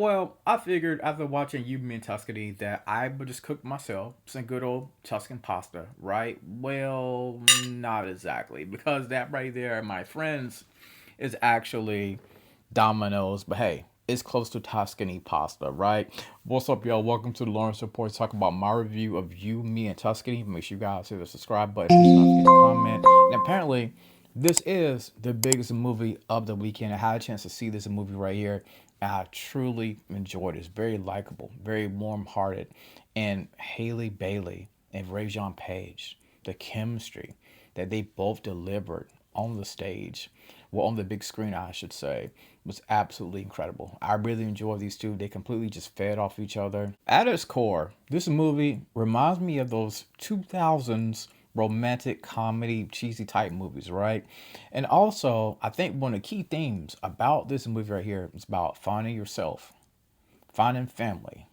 Well, I figured after watching You, Me, and Tuscany that I would just cook myself some good old Tuscan pasta, right? Well, not exactly, because that right there, my friends, is actually Domino's, but hey, it's close to Tuscany pasta, right? What's up, y'all? Welcome to the Lawrence Report. Talk about my review of You, Me, and Tuscany. Make sure you guys hit the subscribe button. Please don't forget to comment. And apparently, this is the biggest movie of the weekend. I had a chance to see this movie right here. And I truly enjoyed it. It's very likable, very warm-hearted, and Haley Bailey and Ray John Page, the chemistry that they both delivered on the stage, well, on the big screen, I should say, was absolutely incredible. I really enjoyed these two. They completely just fed off each other. At its core, this movie reminds me of those 2000s romantic comedy, cheesy type movies, right? And also, I think one of the key themes about this movie right here is about finding yourself, finding family,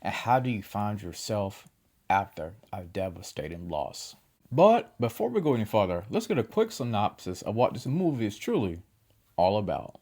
and how do you find yourself after a devastating loss. But before we go any further, let's get a quick synopsis of what this movie is truly all about.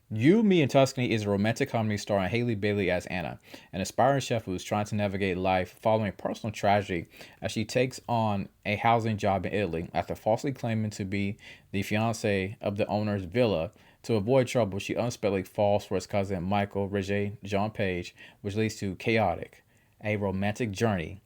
You, Me, and Tuscany is a romantic comedy starring Haley Bailey as Anna, an aspiring chef who is trying to navigate life following a personal tragedy as she takes on a housing job in Italy after falsely claiming to be the fiance of the owner's villa. To avoid trouble, she unexpectedly falls for his cousin Michael Regé Jean Page, which leads to chaotic, a romantic journey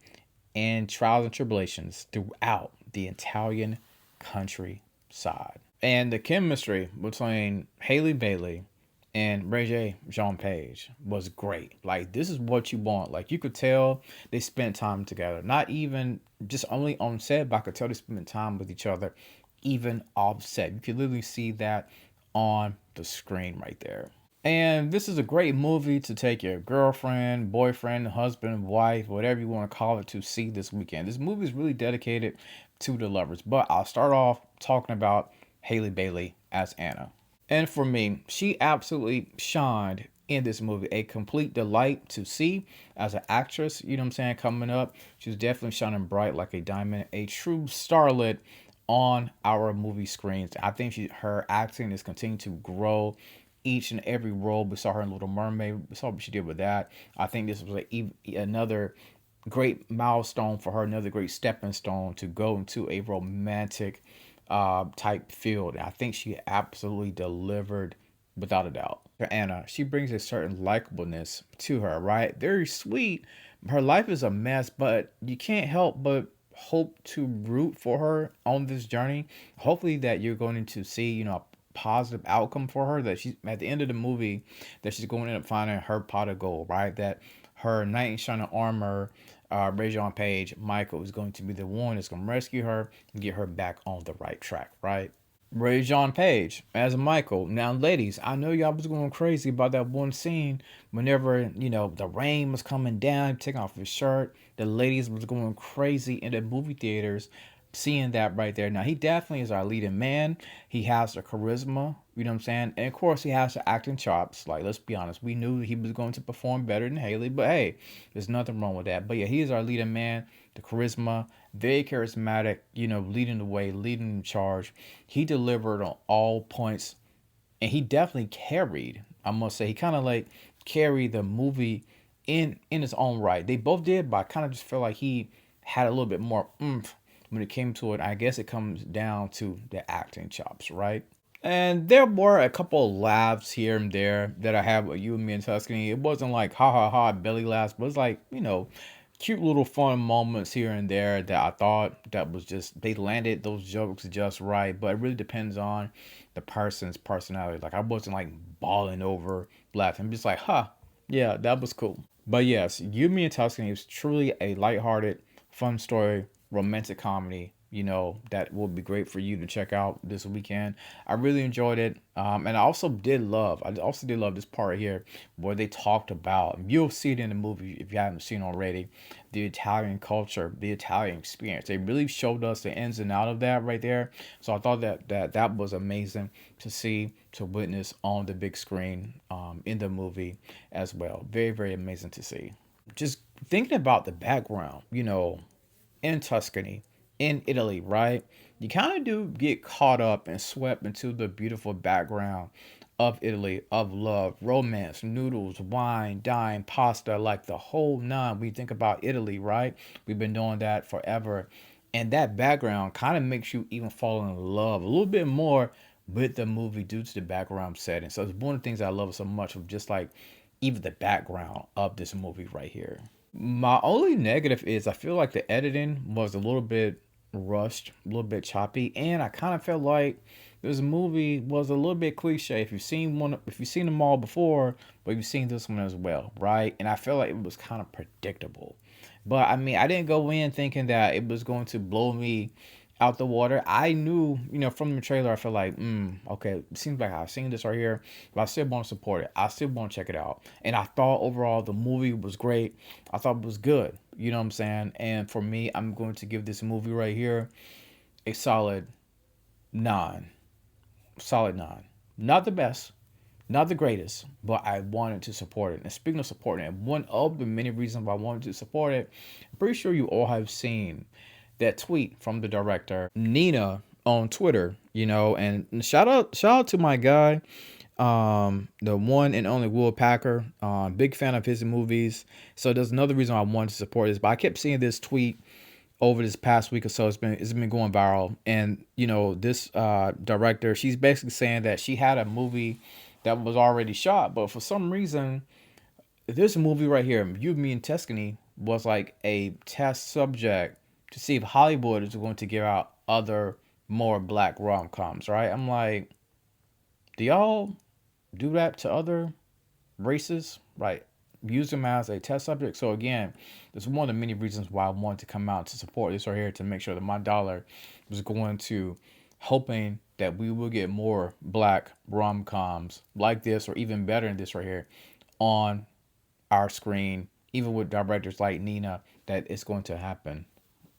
and trials and tribulations throughout the Italian countryside. And the chemistry between Haley Bailey and Ray Jean Page was great. Like, this is what you want. Like, you could tell they spent time together. Not even just only on set, but I could tell they spent time with each other, even off set. You could literally see that on the screen right there. And this is a great movie to take your girlfriend, boyfriend, husband, wife, whatever you want to call it, to see this weekend. This movie is really dedicated to the lovers. But I'll start off talking about Haley Bailey as Anna. And for me, she absolutely shined in this movie. A complete delight to see as an actress, you know what I'm saying, coming up. She's definitely shining bright like a diamond, a true starlet on our movie screens. I think her acting is continuing to grow each and every role. We saw her in Little Mermaid. We saw what she did with that. I think this was another great milestone for her, another great stepping stone to go into a romantic type field. I think she absolutely delivered without a doubt. Anna, she brings a certain likableness to her, right? Very sweet. Her life is a mess, but you can't help but hope to root for her on this journey. Hopefully that you're going to see, a positive outcome for her, that she's at the end of the movie, that she's going to end up finding her pot of gold, right? That her knight in shining armor, Rajon Page, Michael, is going to be the one that's going to rescue her and get her back on the right track, right? Rajon Page as Michael. Now, ladies, I know y'all was going crazy about that one scene whenever, the rain was coming down, taking off his shirt. The ladies was going crazy in the movie theaters seeing that right there. Now, he definitely is our leading man. He has the charisma, you know what I'm saying? And of course, he has the acting chops. Like, let's be honest, we knew he was going to perform better than Haley, but hey, there's nothing wrong with that. But yeah, he is our leading man, the charisma, very charismatic, leading the way, leading the charge. He delivered on all points, and he definitely carried, I must say, he kind of like carried the movie in his own right. They both did, but I kind of just feel like he had a little bit more oomph when it came to it. I guess it comes down to the acting chops, right? And there were a couple of laughs here and there that I had with You and Me and Tuscany. It wasn't like ha ha ha belly laughs, but it's like, cute little fun moments here and there that I thought that was just, they landed those jokes just right. But it really depends on the person's personality. Like, I wasn't like balling over laughing. I'm just like, huh, yeah, that was cool. But yes, You, Me, and Tuscany is truly a lighthearted, fun story, romantic comedy, that will be great for you to check out this weekend. I really enjoyed it. And I also did love this part here where they talked about, you'll see it in the movie if you haven't seen already, the Italian culture, the Italian experience. They really showed us the ins and out of that right there. So I thought that was amazing to see, to witness on the big screen in the movie as well. Very, very amazing to see. Just thinking about the background, in Tuscany, in Italy, right? You kind of do get caught up and swept into the beautiful background of Italy, of love, romance, noodles, wine, dine, pasta, like the whole nine. We think about Italy, right? We've been doing that forever. And that background kind of makes you even fall in love a little bit more with the movie due to the background setting. So it's one of the things I love so much of just like even the background of this movie right here. My only negative is I feel like the editing was a little bit rushed, a little bit choppy, and I kind of felt like this movie was a little bit cliche. If you've seen them all before, but you've seen this one as well, right? And I felt like it was kind of predictable. But I mean, I didn't go in thinking that it was going to blow me out the water. I knew, from the trailer, I felt like, okay, it seems like I've seen this right here, but I still want to support it. I still want to check it out. And I thought overall the movie was great. I thought it was good. You know what I'm saying? And for me, I'm going to give this movie right here a solid nine. Solid nine. Not the best, not the greatest, but I wanted to support it. And speaking of supporting it, one of the many reasons why I wanted to support it, I'm pretty sure you all have seen that tweet from the director Nina on Twitter. And shout out to my guy, the one and only Will Packer. Big fan of his movies. So there's another reason I wanted to support this. But I kept seeing this tweet over this past week or so. It's been going viral, and this director, she's basically saying that she had a movie that was already shot, but for some reason, this movie right here, You, Me, and Tuscany, was like a test subject to see if Hollywood is going to give out other more black rom coms. Right? I'm like, do y'all do that to other races? Right? Use them as a test subject. So again, this is one of the many reasons why I wanted to come out to support this right here, to make sure that my dollar was going to hoping that we will get more black rom coms like this, or even better than this right here, on our screen, even with directors like Nina, that it's going to happen.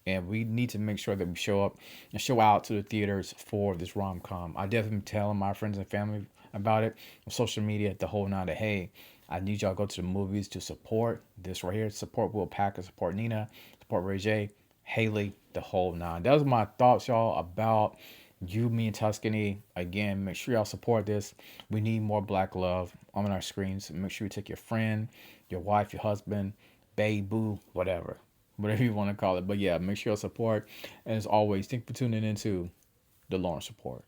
And we need to make sure that we show up and show out to the theaters for this rom com. I definitely been telling my friends and family about it on social media, the whole nine, that hey, I need y'all to go to the movies to support this right here. Support Will Packer, support Nina, support Ray J, Haley, the whole nine. That was my thoughts, y'all, about You, Me, and Tuscany. Again, make sure y'all support this. We need more black love on our screens. Make sure you take your friend, your wife, your husband, babe, boo, whatever you want to call it. But yeah, make sure you support. And as always, thank you for tuning into the Lawrence Report.